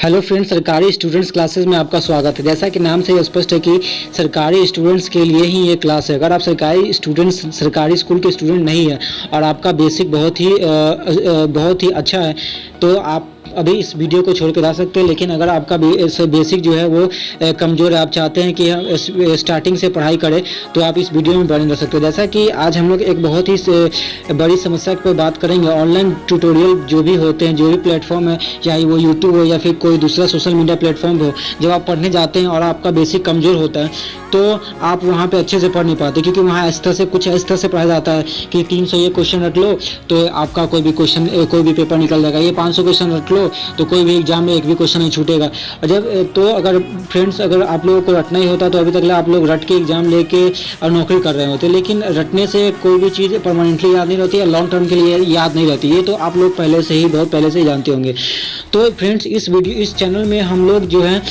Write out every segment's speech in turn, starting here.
Hello friends, सरकारी students classes में आपका स्वागत है। जैसा कि नाम से ही स्पष्ट है कि सरकारी स्टूडेंट्स के लिए ही ये क्लास है। अगर आप सरकारी स्कूल के स्टूडेंट नहीं है और आपका बेसिक बहुत ही अच्छा है तो आप अभी इस वीडियो को छोड़ के जा सकते हैं। लेकिन अगर आपका बेसिक जो है वो कमज़ोर है, आप चाहते हैं कि हम स्टार्टिंग से पढ़ाई करें, तो आप इस वीडियो में बने रह सकते हो। जैसा कि आज हम लोग एक बहुत ही बड़ी समस्या पर बात करेंगे। ऑनलाइन ट्यूटोरियल जो भी होते हैं, जो भी प्लेटफॉर्म है, चाहे वो यूट्यूब हो या फिर कोई दूसरा सोशल मीडिया प्लेटफॉर्म हो, जब आप पढ़ने जाते हैं और आपका बेसिक कमज़ोर होता है तो आप वहाँ पे अच्छे से पढ़ नहीं पाते, क्योंकि वहाँ इस तरह से पढ़ाया जाता है कि 300 ये क्वेश्चन रट लो तो आपका कोई भी पेपर निकल जाएगा। ये 500 क्वेश्चन रट लो तो कोई भी एग्जाम में एक भी क्वेश्चन नहीं छूटेगा। अगर फ्रेंड्स आप लोगों को रटना ही होता तो अभी तक आप लोग रट के एग्जाम लेके और नौकरी कर रहे होते। लेकिन रटने से कोई भी चीज़ परमानेंटली याद नहीं रहती है, लॉन्ग टर्म के लिए याद नहीं रहती। ये तो आप लोग बहुत पहले से ही जानते होंगे। तो फ्रेंड्स, इस चैनल में हम लोग जो है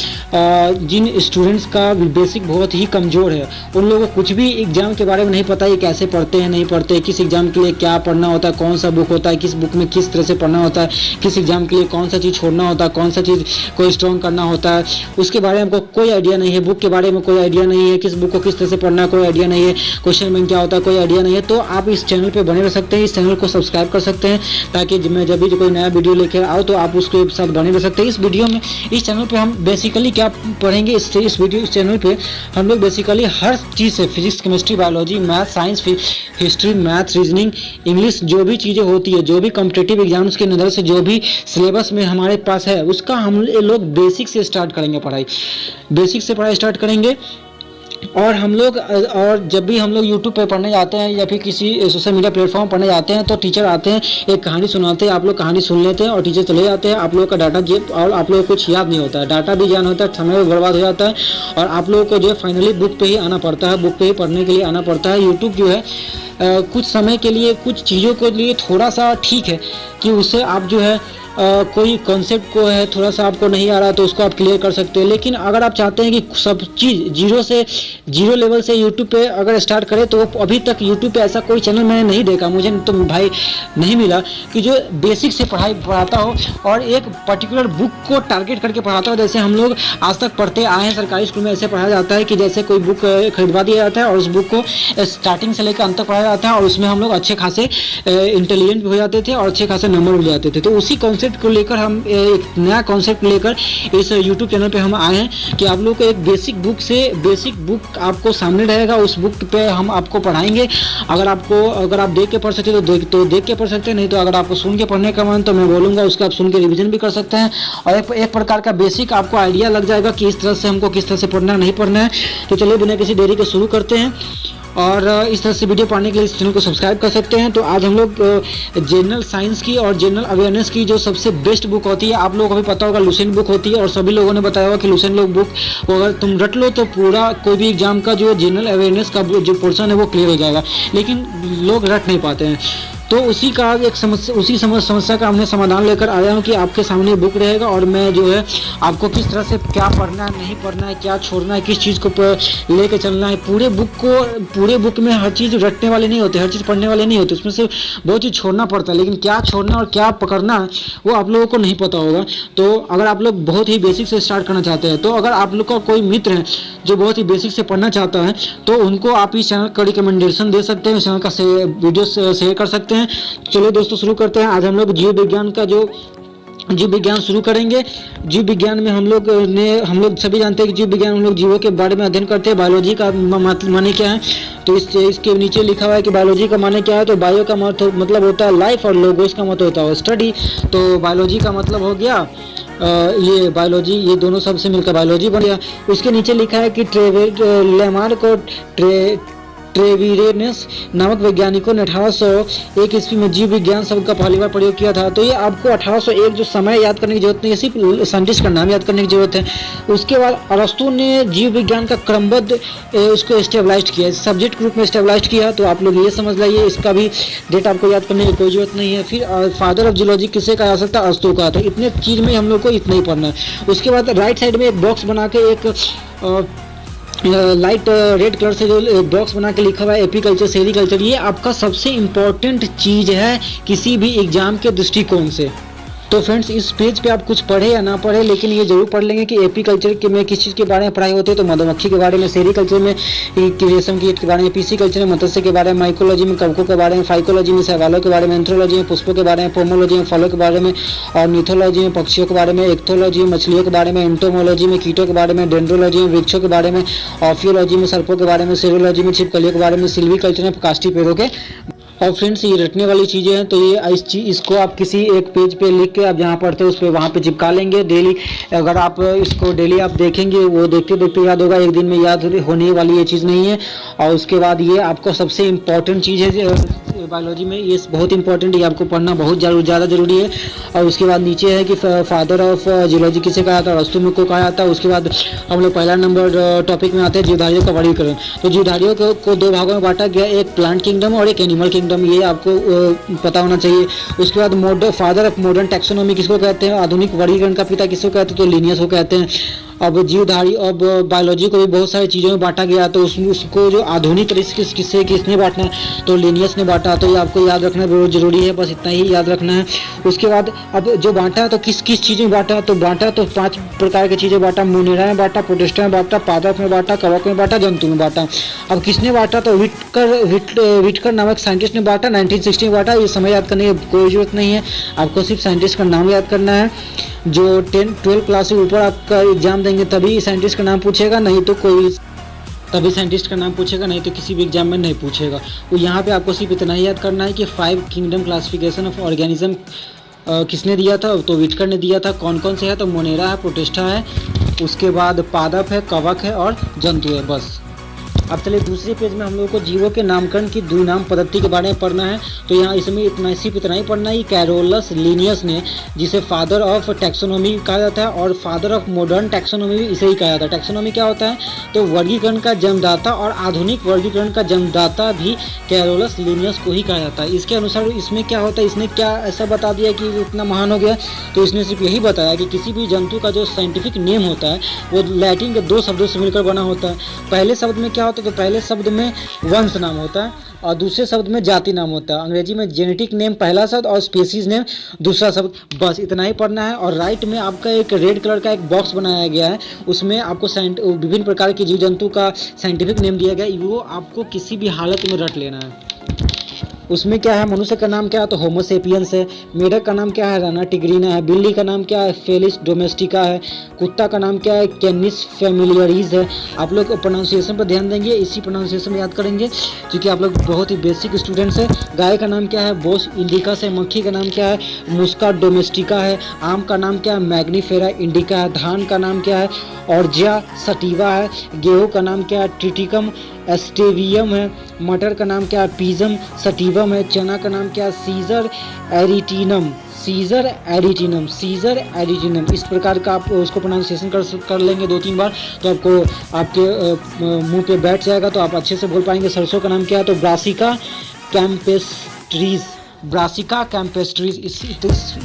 जिन स्टूडेंट्स का बेसिक बहुत ही कमज़ोर है, उन लोगों को कुछ भी एग्जाम के बारे में नहीं पता है, कैसे पढ़ते हैं नहीं पढ़ते, किस एग्जाम के लिए क्या पढ़ना होता है, कौन सा बुक होता है, किस बुक में किस तरह से पढ़ना होता है, किस एग्जाम के लिए कौन सा चीज़ छोड़ना होता है, कौन सा चीज़ को स्ट्रॉन्ग करना होता है, उसके बारे में हमको कोई आइडिया नहीं है। बुक के बारे में कोई आइडिया नहीं है, किस बुक को किस तरह से पढ़ना कोई आइडिया नहीं है, क्वेश्चन बैंक क्या होता है कोई आइडिया नहीं है। तो आप इस चैनल पर बने रह सकते हैं, इस चैनल को सब्सक्राइब कर सकते हैं, ताकि मैं जब भी कोई नया वीडियो लेकर आओ तो आप उसके साथ बने रह सकते हैं। इस वीडियो में इस चैनल पे हम बेसिकली क्या पढ़ेंगे, इस चैनल पे हम लोग बेसिकली हर चीज़ से physics, chemistry, biology, math, science, history, math, reasoning, English, जो भी चीज़ें होती है, जो भी कॉम्पिटिटिव एग्जाम्स के नज़र से जो भी सिलेबस में हमारे पास है, उसका हम लोग बेसिक से स्टार्ट करेंगे। बेसिक से पढ़ाई स्टार्ट करेंगे। और जब भी हम लोग यूट्यूब पे पढ़ने जाते हैं या फिर किसी सोशल मीडिया प्लेटफॉर्म पढ़ने जाते हैं तो टीचर आते हैं, एक कहानी सुनाते हैं, आप लोग कहानी सुन लेते हैं और टीचर चले जाते हैं। आप लोगों का डाटा और आप लोगों को कुछ याद नहीं होता है, डाटा भी ज्ञान होता है, समय भी बर्बाद हो जाता है और आप लोगों को जो है फाइनली बुक पे ही आना पड़ता है, बुक पे ही पढ़ने के लिए आना पड़ता है। यूट्यूब जो है कुछ समय के लिए कुछ चीज़ों के लिए थोड़ा सा ठीक है कि उससे आप जो है कोई कॉन्सेप्ट को है थोड़ा सा आपको नहीं आ रहा तो उसको आप क्लियर कर सकते हैं। लेकिन अगर आप चाहते हैं कि सब चीज़ जीरो लेवल से यूट्यूब पे अगर स्टार्ट करें, तो अभी तक यूट्यूब पे ऐसा कोई चैनल मैंने नहीं देखा, मुझे तो भाई नहीं मिला कि जो बेसिक से पढ़ाता हो और एक पर्टिकुलर बुक को टारगेट करके पढ़ाता हो। जैसे हम लोग आज तक पढ़ते आए हैं, सरकारी स्कूल में ऐसे पढ़ाया जाता है कि जैसे कोई बुक खरीदवा दिया जाता है और उस बुक को स्टार्टिंग से लेकर अंत तक पढ़ाया जाता है और उसमें हम लोग अच्छे खासे इंटेलिजेंट भी हो जाते थे और अच्छे खासे नंबर मिल जाते थे। तो उसी कॉन्सेप्ट को लेकर हम एक नया कॉन्सेप्ट लेकर इस यूट्यूब चैनल पे हम आए हैं कि आप लोग को एक बेसिक बुक आपको सामने रहेगा, उस बुक पे हम आपको पढ़ाएंगे। अगर आप देख के पढ़ सकते तो देख के पढ़ सकते हैं, नहीं तो अगर आपको सुन के पढ़ने का मन तो मैं बोलूँगा उसका आप सुन के रिविजन भी कर सकते हैं और एक प्रकार का बेसिक आपको आइडिया लग जाएगा कि इस तरह से हमको किस तरह से पढ़ना नहीं पढ़ना है। तो चलिए बिना किसी देरी के शुरू करते हैं और इस तरह से वीडियो पढ़ने के लिए इस चैनल को सब्सक्राइब कर सकते हैं। तो आज हम लोग जनरल साइंस की और जनरल अवेयरनेस की जो सबसे बेस्ट बुक होती है, आप लोगों को भी पता होगा लुसेंट बुक होती है और सभी लोगों ने बताया होगा कि लुसेंट बुक को अगर तुम रट लो तो पूरा कोई भी एग्जाम का जो जनरल अवेयरनेस का जो पोर्शन है वो क्लियर हो जाएगा। लेकिन लोग रट नहीं पाते हैं, तो उसी समस्या का हमने समाधान लेकर आया हूँ कि आपके सामने बुक रहेगा और मैं जो है आपको किस तरह से क्या पढ़ना है, नहीं पढ़ना है, क्या छोड़ना है, किस चीज़ को लेकर चलना है। पूरे बुक में हर चीज़ रटने वाले नहीं होते, हर चीज़ पढ़ने वाले नहीं होते, उसमें से बहुत चीज़ छोड़ना पड़ता है। लेकिन क्या छोड़ना और क्या पकड़ना है वो आप लोगों को नहीं पता होगा। तो अगर आप लोग बहुत ही बेसिक से स्टार्ट करना चाहते हैं, तो अगर आप लोग का कोई मित्र है जो बहुत ही बेसिक से पढ़ना चाहता है तो उनको आप इस चैनल का रिकमेंडेशन दे सकते हैं, इस चैनल का वीडियो शेयर कर सकते हैं। चलो दोस्तों शुरू करते हैं। आज हम लोग जीव विज्ञान शुरू करेंगे। जीव विज्ञान में हम लोग सभी जानते हैं कि जीव विज्ञान हम लोग जीवों के बारे में अध्ययन करते हैं। बायोलॉजी का माने क्या है, तो इसके नीचे लिखा हुआ है कि बायोलॉजी का माने क्या है। तो बायो का मतलब होता है लाइफ और लोगोस का मतलब होता है स्टडी। तो बायोलॉजी का मतलब हो गया ये बायोलॉजी, ये दोनों शब्द से मिलकर बायोलॉजी बन गया। उसके नीचे लिखा है कि ट्रेविरेनस नामक वैज्ञानिकों ने 1801 ईस्वी में जीव विज्ञान शब्द का पहली बार प्रयोग किया था। तो ये आपको 1801 जो समय याद करने की जरूरत नहीं है, सिर्फ साइंटिस्ट का नाम याद करने की जरूरत है। उसके बाद अरस्तु ने जीव विज्ञान का क्रमबद्ध उसको स्टेबलाइज किया, सब्जेक्ट के रूप में स्टेबलाइज किया। तो आप लोग ये समझ लाइए, इसका भी डेट आपको याद करने की कोई जरूरत नहीं है। फिर फादर ऑफ जियोलॉजी किसे कहा जा सकता है, अरस्तु का। तो इतने चीज़ में हम लोग को इतना ही पढ़ना है। उसके बाद राइट साइड में एक बॉक्स बना के एक लाइट रेड कलर से जो बॉक्स बना के लिखा हुआ है एपीकल्चर, सेरीकल्चर, ये आपका सबसे इम्पोर्टेंट चीज़ है किसी भी एग्जाम के दृष्टिकोण से। तो फ्रेंड्स इस पेज पे आप कुछ पढ़े या ना पढ़े, लेकिन ये जरूर पढ़ लेंगे कि एपीकल्चर के में किस चीज़ के बारे में पढ़ाई होती है। तो मधुमक्खी के बारे में, सेरीकल्चर में रेशम कीट के बारे में, पीसीकल्चर में मत्स्य के बारे में, माइकोलॉजी में कवकों के बारे में, फाइकोलॉजी में शैवालों के बारे में, एंथ्रोलॉजी में पुष्पों के बारे में, पोमोलॉजी में फलों के बारे में, और न्यूथोलॉजी में पक्षियों के बारे में, एक्थोलॉजी में मछलियों के बारे में, एंटोमोलॉजी में कीटों के बारे में, डेंड्रोलॉजी में वृक्षों के बारे में, ऑफियोलॉजी में सर्पों के बारे में, सेरोलॉजी में छिपकलियों के बारे में, सिल्वीकल्चर में काष्ठी पेड़ों के। और फ्रेंड्स ये रटने वाली चीज़ें हैं, तो ये इसको आप किसी एक पेज पे लिख के आप जहाँ पढ़ते हो उस पर वहाँ पे चिपका लेंगे डेली। अगर आप इसको डेली आप देखेंगे, वो देखते देखते याद होगा, एक दिन में याद होने वाली ये चीज़ नहीं है। और उसके बाद ये आपको सबसे इम्पॉर्टेंट चीज़ है बायोलॉजी में, ये बहुत इंपॉर्टेंट, ये आपको पढ़ना बहुत ज़्यादा जरूरी है। और उसके बाद नीचे है कि फादर ऑफ जियोलॉजी किसे कहा जाता है, अरस्तु को कहा जाता है। उसके बाद हम लोग पहला नंबर टॉपिक में आते हैं जीवधारियों का वर्गीकरण। तो जीवधारियों को दो भागों में बांटा गया, एक प्लांट किंगडम और एक एनिमल किंगडम, ये आपको पता होना चाहिए। उसके बाद फादर ऑफ मॉडर्न टैक्सोनॉमी किसको कहते हैं, आधुनिक वर्गीकरण का पिता किसको कहते हैं, तो लिनियस को कहते हैं। अब जीवधारी अब बायोलॉजी को भी बहुत सारी चीज़ों में बांटा गया, तो उसको जो आधुनिक तरीके से किसने बांटा, तो लिनियस ने बांटा। तो ये आपको याद रखना बहुत जरूरी है, बस इतना ही याद रखना है। उसके बाद अब जो बांटा तो किस चीज़ में बांटा, तो बांटा तो 5 प्रकार की चीज़ें बांटा, मोनेरा में बांटा, प्रोटिस्टा में बांटा, पादप में बांटा, कवक में बांटा, जंतु में बांटा। अब किसने बांटा, तो विटकर नामक साइंटिस्ट ने बांटा, 1960 में बांटा। ये समय याद करने की कोई जरूरत नहीं है, आपको सिर्फ साइंटिस्ट का नाम याद करना है। जो 10-12 क्लास से ऊपर आपका एग्जाम देंगे तभी साइंटिस्ट का नाम पूछेगा, नहीं तो किसी भी एग्जाम में नहीं पूछेगा। तो यहाँ पे आपको सिर्फ इतना ही याद करना है कि 5 किंगडम क्लासिफिकेशन ऑफ ऑर्गेनिज्म किसने दिया था, तो विटकर ने दिया था। कौन कौन से है, तो मोनेरा है, प्रोटिस्टा है, उसके बाद पादप है, कवक है और जंतु है, बस। अब चलिए दूसरे पेज में हम लोगों को जीवों के नामकरण की द्विनाम पद्धति के बारे में पढ़ना है। तो यहाँ इसमें इतना ही पढ़ना है। कैरोलस लिनियस ने, जिसे फादर ऑफ टैक्सोनॉमी कहा जाता है, और फादर ऑफ मॉडर्न टैक्सोनॉमी भी इसे ही कहा जाता है। टैक्सोनॉमी क्या होता है, तो वर्गीकरण का जन्मदाता और आधुनिक वर्गीकरण का जन्मदाता भी कैरोलस लिनियस को ही कहा जाता है। इसके अनुसार इसमें क्या होता है, इसने क्या ऐसा बता दिया कि इतना महान हो गया, तो इसने सिर्फ यही बताया कि किसी भी जंतु का जो साइंटिफिक नेम होता है वो लैटिन के 2 शब्दों से मिलकर बना होता है। पहले शब्द में क्या होता है, तो पहले शब्द में वंश नाम होता है और दूसरे शब्द में जाति नाम होता है। अंग्रेजी में जेनेटिक नेम पहला शब्द और स्पीसीज नेम दूसरा शब्द, बस इतना ही पढ़ना है। और राइट में आपका एक रेड कलर का एक बॉक्स बनाया गया है, उसमें आपको विभिन्न प्रकार के जीव जंतु का साइंटिफिक नेम दिया गया है, वो आपको किसी भी हालत में रट लेना है। उसमें क्या है, मनुष्य का नाम क्या है, तो होमो सेपियंस है। मेढक का नाम क्या है, राना टिग्रीना है। बिल्ली का नाम क्या है, फेलिस डोमेस्टिका है। कुत्ता का नाम क्या है, कैनिस फैमिलियरीज है। आप लोग प्रोनाउंसिएशन पर ध्यान देंगे, इसी प्रोनाउंसिएशन याद करेंगे क्योंकि आप लोग बहुत ही बेसिक स्टूडेंट्स हैं। गाय का नाम क्या है, बोस इंडिकस है। मक्खी का नाम क्या है, मुस्का डोमेस्टिका है। आम का नाम क्या है, मैग्नीफेरा इंडिका है। धान का नाम क्या है, ऑर्जिया सटिवा है। गेहूँ का नाम क्या है, ट्रिटिकम एस्टेवियम है। मटर का नाम क्या है, पीजम सटिवम है। चना का नाम क्या है, सीजर एरिटिनम। इस प्रकार का आप उसको प्रोनाउंसिएशन कर लेंगे 2-3 बार, तो आपको आपके मुंह पे बैठ जाएगा, तो आप अच्छे से बोल पाएंगे। सरसों का नाम क्या है, तो ब्रासिका कैम्पेस्ट्रीज।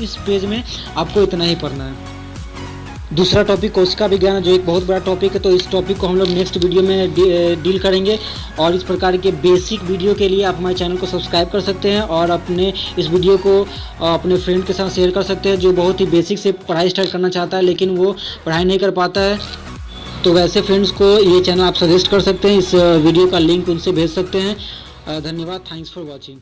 इस पेज में आपको इतना ही पढ़ना है। दूसरा टॉपिक कोशिका विज्ञान, जो एक बहुत बड़ा टॉपिक है, तो इस टॉपिक को हम लोग नेक्स्ट वीडियो में डील करेंगे। और इस प्रकार के बेसिक वीडियो के लिए आप हमारे चैनल को सब्सक्राइब कर सकते हैं और अपने इस वीडियो को अपने फ्रेंड के साथ शेयर कर सकते हैं जो बहुत ही बेसिक से पढ़ाई स्टार्ट करना चाहता है लेकिन वो पढ़ाई नहीं कर पाता है। तो वैसे फ्रेंड्स को ये चैनल आप सजेस्ट कर सकते हैं, इस वीडियो का लिंक उनसे भेज सकते हैं। धन्यवाद, थैंक्स फॉर वॉचिंग।